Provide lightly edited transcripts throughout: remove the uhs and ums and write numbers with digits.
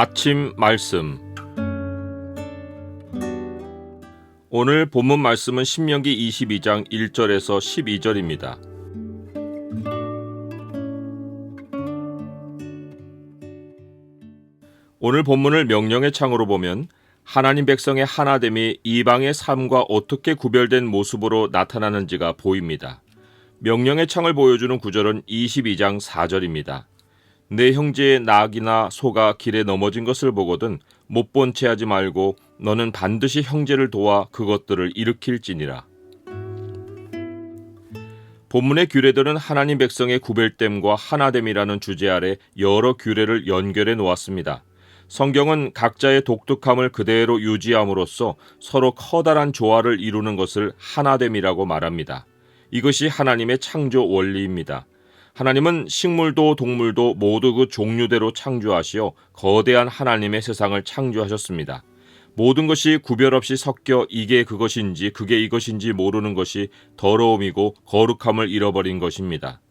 아침 말씀. 오늘 본문 말씀은 신명기 22장 1절에서 12절입니다. 오늘 본문을 명령의 창으로 보면 하나님 백성의 하나됨이 이방의 삶과 어떻게 구별된 모습으로 나타나는지가 보입니다. 명령의 창을 보여주는 구절은 22장 4절입니다. 내 형제의 낙이나 소가 길에 넘어진 것을 보거든 못 본 채 하지 말고 너는 반드시 형제를 도와 그것들을 일으킬지니라. 본문의 규례들은 하나님 백성의 구별됨과 하나됨이라는 주제 아래 여러 규례를 연결해 놓았습니다. 성경은 각자의 독특함을 그대로 유지함으로써 서로 커다란 조화를 이루는 것을 하나됨이라고 말합니다. 이것이 하나님의 창조 원리입니다. 하나님은 식물도 동물도 모두 그 종류대로 창조하시어 거대한 하나님의 세상을 창조하셨습니다. 모든 것이 구별 없이 섞여 이게 그것인지 그게 이것인지 모르는 것이 더러움이고 거룩함을 잃어버린 것입니다.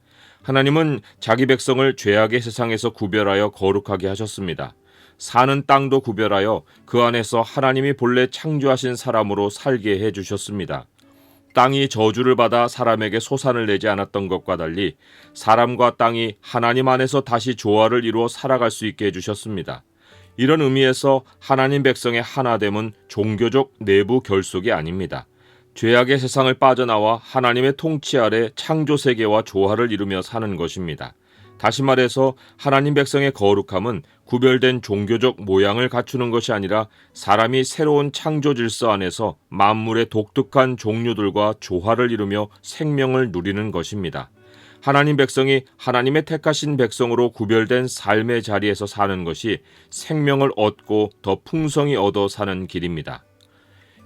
하나님은 자기 백성을 죄악의 세상에서 구별하여 거룩하게 하셨습니다. 사는 땅도 구별하여 그 안에서 하나님이 본래 창조하신 사람으로 살게 해주셨습니다. 땅이 저주를 받아 사람에게 소산을 내지 않았던 것과 달리 사람과 땅이 하나님 안에서 다시 조화를 이루어 살아갈 수 있게 해주셨습니다. 이런 의미에서 하나님 백성의 하나됨은 종교적 내부 결속이 아닙니다. 죄악의 세상을 빠져나와 하나님의 통치 아래 창조 세계와 조화를 이루며 사는 것입니다. 다시 말해서 하나님 백성의 거룩함은 구별된 종교적 모양을 갖추는 것이 아니라 사람이 새로운 창조 질서 안에서 만물의 독특한 종류들과 조화를 이루며 생명을 누리는 것입니다. 하나님 백성이 하나님의 택하신 백성으로 구별된 삶의 자리에서 사는 것이 생명을 얻고 더 풍성히 얻어 사는 길입니다.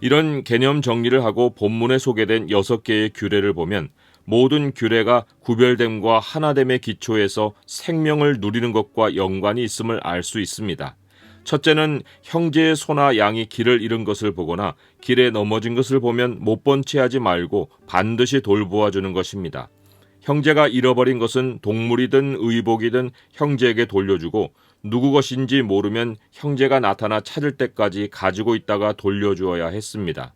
이런 개념 정리를 하고 본문에 소개된 6개의 규례를 보면 모든 규례가 구별됨과 하나됨의 기초에서 생명을 누리는 것과 연관이 있음을 알 수 있습니다. 첫째는 형제의 소나 양이 길을 잃은 것을 보거나 길에 넘어진 것을 보면 못 본 채 하지 말고 반드시 돌보아주는 것입니다. 형제가 잃어버린 것은 동물이든 의복이든 형제에게 돌려주고 누구 것인지 모르면 형제가 나타나 찾을 때까지 가지고 있다가 돌려주어야 했습니다.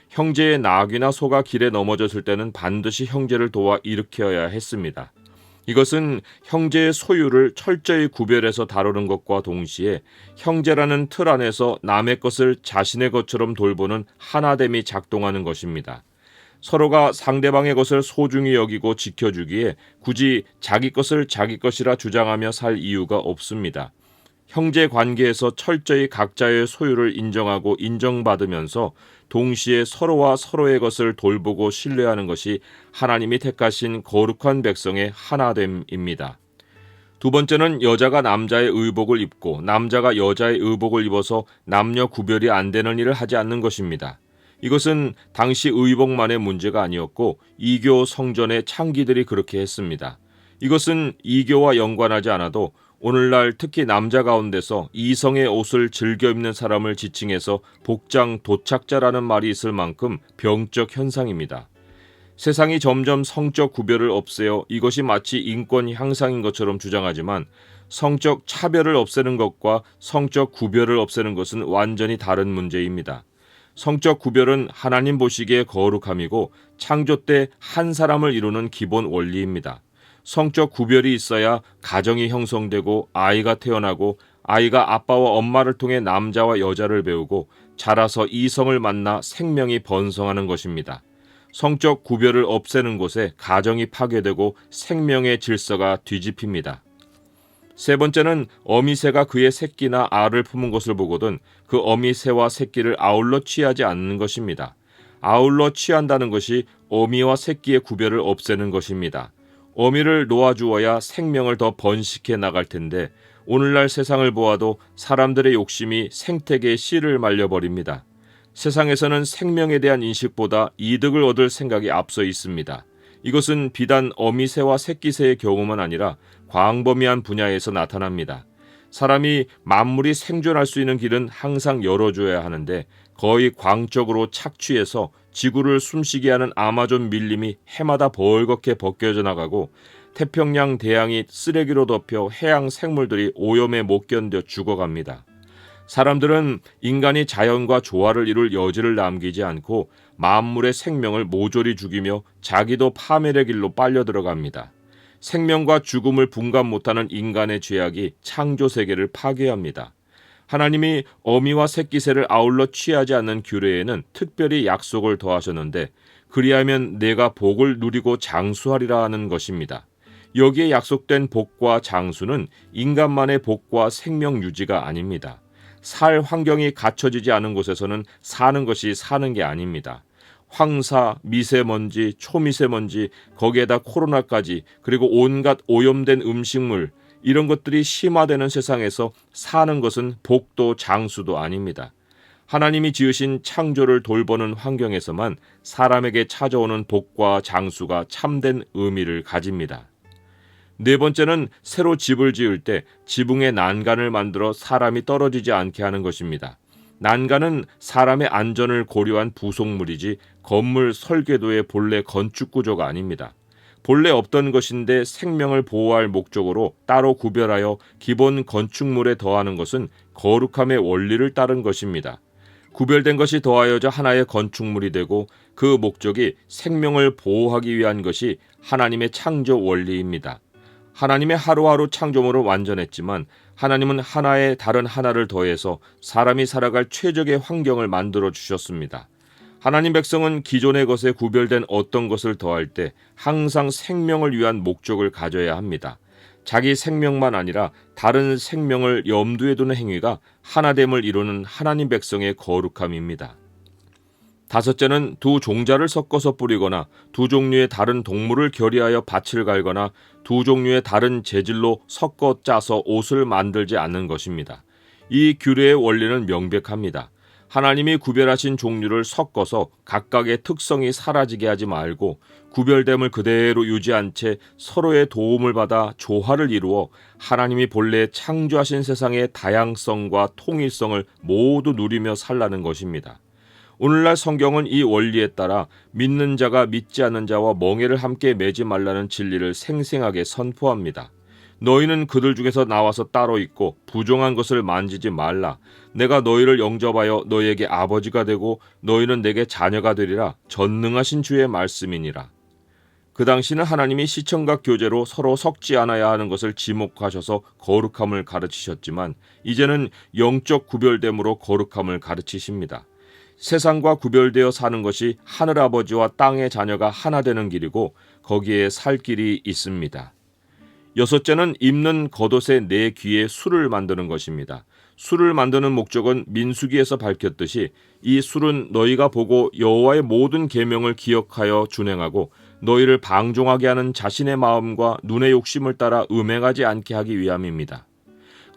형제의 낙이나 소가 길에 넘어졌을 때는 반드시 형제를 도와 일으켜야 했습니다. 이것은 형제의 소유를 철저히 구별해서 다루는 것과 동시에 형제라는 틀 안에서 남의 것을 자신의 것처럼 돌보는 하나됨이 작동하는 것입니다. 서로가 상대방의 것을 소중히 여기고 지켜주기에 굳이 자기 것을 자기 것이라 주장하며 살 이유가 없습니다. 형제 관계에서 철저히 각자의 소유를 인정하고 인정받으면서 동시에 서로와 서로의 것을 돌보고 신뢰하는 것이 하나님이 택하신 거룩한 백성의 하나됨입니다. 두 번째는 여자가 남자의 의복을 입고 남자가 여자의 의복을 입어서 남녀 구별이 안 되는 일을 하지 않는 것입니다. 이것은 당시 의복만의 문제가 아니었고 이교 성전의 창기들이 그렇게 했습니다. 이것은 이교와 연관하지 않아도 오늘날 특히 남자 가운데서 이성의 옷을 즐겨 입는 사람을 지칭해서 복장 도착자라는 말이 있을 만큼 병적 현상입니다. 세상이 점점 성적 구별을 없애어 이것이 마치 인권 향상인 것처럼 주장하지만 성적 차별을 없애는 것과 성적 구별을 없애는 것은 완전히 다른 문제입니다. 성적 구별은 하나님 보시기에 거룩함이고 창조 때 한 사람을 이루는 기본 원리입니다. 성적 구별이 있어야 가정이 형성되고 아이가 태어나고 아이가 아빠와 엄마를 통해 남자와 여자를 배우고 자라서 이성을 만나 생명이 번성하는 것입니다. 성적 구별을 없애는 곳에 가정이 파괴되고 생명의 질서가 뒤집힙니다. 세 번째는 어미새가 그의 새끼나 알을 품은 것을 보거든 그 어미새와 새끼를 아울러 취하지 않는 것입니다. 아울러 취한다는 것이 어미와 새끼의 구별을 없애는 것입니다. 어미를 놓아주어야 생명을 더 번식해 나갈 텐데 오늘날 세상을 보아도 사람들의 욕심이 생태계의 씨를 말려버립니다. 세상에서는 생명에 대한 인식보다 이득을 얻을 생각이 앞서 있습니다. 이것은 비단 어미새와 새끼새의 경우만 아니라 광범위한 분야에서 나타납니다. 사람이 만물이 생존할 수 있는 길은 항상 열어줘야 하는데 거의 광적으로 착취해서 지구를 숨쉬게 하는 아마존 밀림이 해마다 벌겋게 벗겨져 나가고 태평양 대양이 쓰레기로 덮여 해양 생물들이 오염에 못 견뎌 죽어갑니다. 사람들은 인간이 자연과 조화를 이룰 여지를 남기지 않고 만물의 생명을 모조리 죽이며 자기도 파멸의 길로 빨려 들어갑니다. 생명과 죽음을 분간 못하는 인간의 죄악이 창조 세계를 파괴합니다. 하나님이 어미와 새끼새를 아울러 취하지 않는 규례에는 특별히 약속을 더하셨는데 그리하면 내가 복을 누리고 장수하리라 하는 것입니다. 여기에 약속된 복과 장수는 인간만의 복과 생명 유지가 아닙니다. 살 환경이 갖춰지지 않은 곳에서는 사는 것이 사는 게 아닙니다. 황사, 미세먼지, 초미세먼지, 거기에다 코로나까지, 그리고 온갖 오염된 음식물, 이런 것들이 심화되는 세상에서 사는 것은 복도 장수도 아닙니다. 하나님이 지으신 창조를 돌보는 환경에서만 사람에게 찾아오는 복과 장수가 참된 의미를 가집니다. 네 번째는 새로 집을 지을 때 지붕에 난간을 만들어 사람이 떨어지지 않게 하는 것입니다. 난간은 사람의 안전을 고려한 부속물이지 건물 설계도의 본래 건축 구조가 아닙니다. 본래 없던 것인데 생명을 보호할 목적으로 따로 구별하여 기본 건축물에 더하는 것은 거룩함의 원리를 따른 것입니다. 구별된 것이 더하여져 하나의 건축물이 되고 그 목적이 생명을 보호하기 위한 것이 하나님의 창조 원리입니다. 하나님의 하루하루 창조물은 완전했지만 하나님은 하나에 다른 하나를 더해서 사람이 살아갈 최적의 환경을 만들어 주셨습니다. 하나님 백성은 기존의 것에 구별된 어떤 것을 더할 때 항상 생명을 위한 목적을 가져야 합니다. 자기 생명만 아니라 다른 생명을 염두에 두는 행위가 하나됨을 이루는 하나님 백성의 거룩함입니다. 다섯째는 두 종자를 섞어서 뿌리거나 두 종류의 다른 동물을 결의하여 밭을 갈거나 두 종류의 다른 재질로 섞어 짜서 옷을 만들지 않는 것입니다. 이 규례의 원리는 명백합니다. 하나님이 구별하신 종류를 섞어서 각각의 특성이 사라지게 하지 말고 구별됨을 그대로 유지한 채 서로의 도움을 받아 조화를 이루어 하나님이 본래 창조하신 세상의 다양성과 통일성을 모두 누리며 살라는 것입니다. 오늘날 성경은 이 원리에 따라 믿는 자가 믿지 않는 자와 멍에를 함께 매지 말라는 진리를 생생하게 선포합니다. 너희는 그들 중에서 나와서 따로 있고 부정한 것을 만지지 말라. 내가 너희를 영접하여 너희에게 아버지가 되고 너희는 내게 자녀가 되리라. 전능하신 주의 말씀이니라. 그 당시는 하나님이 시청각 교제로 서로 섞지 않아야 하는 것을 지목하셔서 거룩함을 가르치셨지만 이제는 영적 구별됨으로 거룩함을 가르치십니다. 세상과 구별되어 사는 것이 하늘아버지와 땅의 자녀가 하나 되는 길이고 거기에 살 길이 있습니다. 여섯째는 입는 겉옷의 네 귀에 술을 만드는 것입니다. 술을 만드는 목적은 민수기에서 밝혔듯이 이 술은 너희가 보고 여호와의 모든 계명을 기억하여 준행하고 너희를 방종하게 하는 자신의 마음과 눈의 욕심을 따라 음행하지 않게 하기 위함입니다.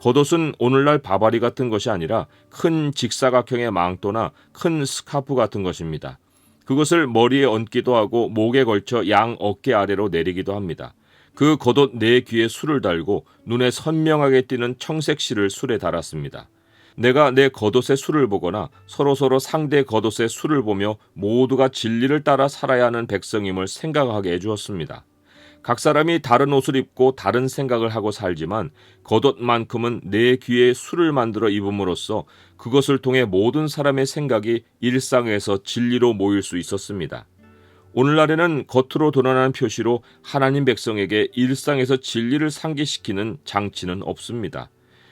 겉옷은 오늘날 바바리 같은 것이 아니라 큰 직사각형의 망토나 큰 스카프 같은 것입니다. 그것을 머리에 얹기도 하고 목에 걸쳐 양 어깨 아래로 내리기도 합니다. 그 겉옷 네 귀에 술을 달고 눈에 선명하게 띄는 청색실을 술에 달았습니다. 내가 내 겉옷에 술을 보거나 서로서로 상대 겉옷에 술을 보며 모두가 진리를 따라 살아야 하는 백성임을 생각하게 해주었습니다. 각 사람이 다른 옷을 입고 다른 생각을 하고 살지만 겉옷만큼은 내 귀에 술을 만들어 입음으로써 그것을 통해 모든 사람의 생각이 일상에서 진리로 모일 수 있었습니다. 오늘날에는 겉으로 드러나는 표시로 하나님 백성에게 일상에서 진리를 상기시키는 장치는 없습니다.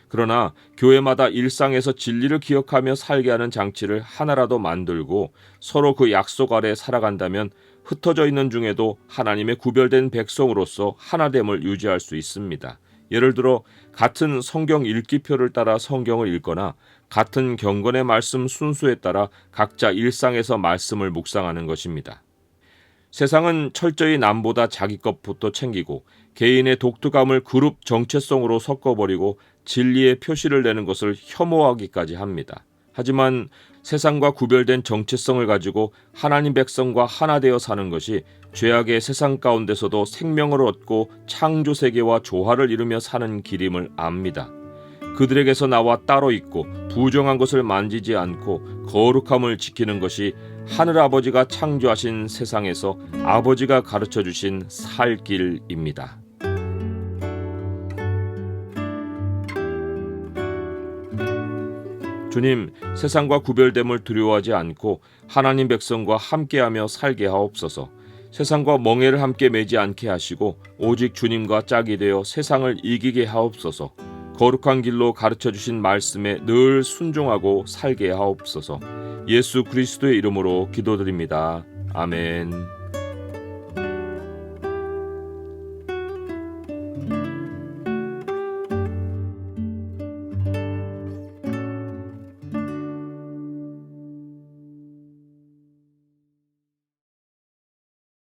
그러나 교회마다 일상에서 진리를 기억하며 살게 하는 장치를 하나라도 만들고 서로 그 약속 아래 살아간다면 흩어져 있는 중에도 하나님의 구별된 백성으로서 하나됨을 유지할 수 있습니다. 예를 들어 같은 성경 읽기표를 따라 성경을 읽거나 같은 경건의 말씀 순서에 따라 각자 일상에서 말씀을 묵상하는 것입니다. 세상은 철저히 남보다 자기 것부터 챙기고 개인의 독특함을 그룹 정체성으로 섞어버리고 진리의 표시를 내는 것을 혐오하기까지 합니다. 하지만 세상과 구별된 정체성을 가지고 하나님 백성과 하나 되어 사는 것이 죄악의 세상 가운데서도 생명을 얻고 창조 세계와 조화를 이루며 사는 길임을 압니다. 그들에게서 나와 따로 있고 부정한 것을 만지지 않고 거룩함을 지키는 것이 하늘아버지가 창조하신 세상에서 아버지가 가르쳐 주신 살 길입니다. 주님, 세상과 구별됨을 두려워하지 않고 하나님 백성과 함께하며 살게 하옵소서. 세상과 멍에를 함께 매지 않게 하시고 오직 주님과 짝이 되어 세상을 이기게 하옵소서. 거룩한 길로 가르쳐 주신 말씀에 늘 순종하고 살게 하옵소서. 예수 그리스도의 이름으로 기도드립니다. 아멘.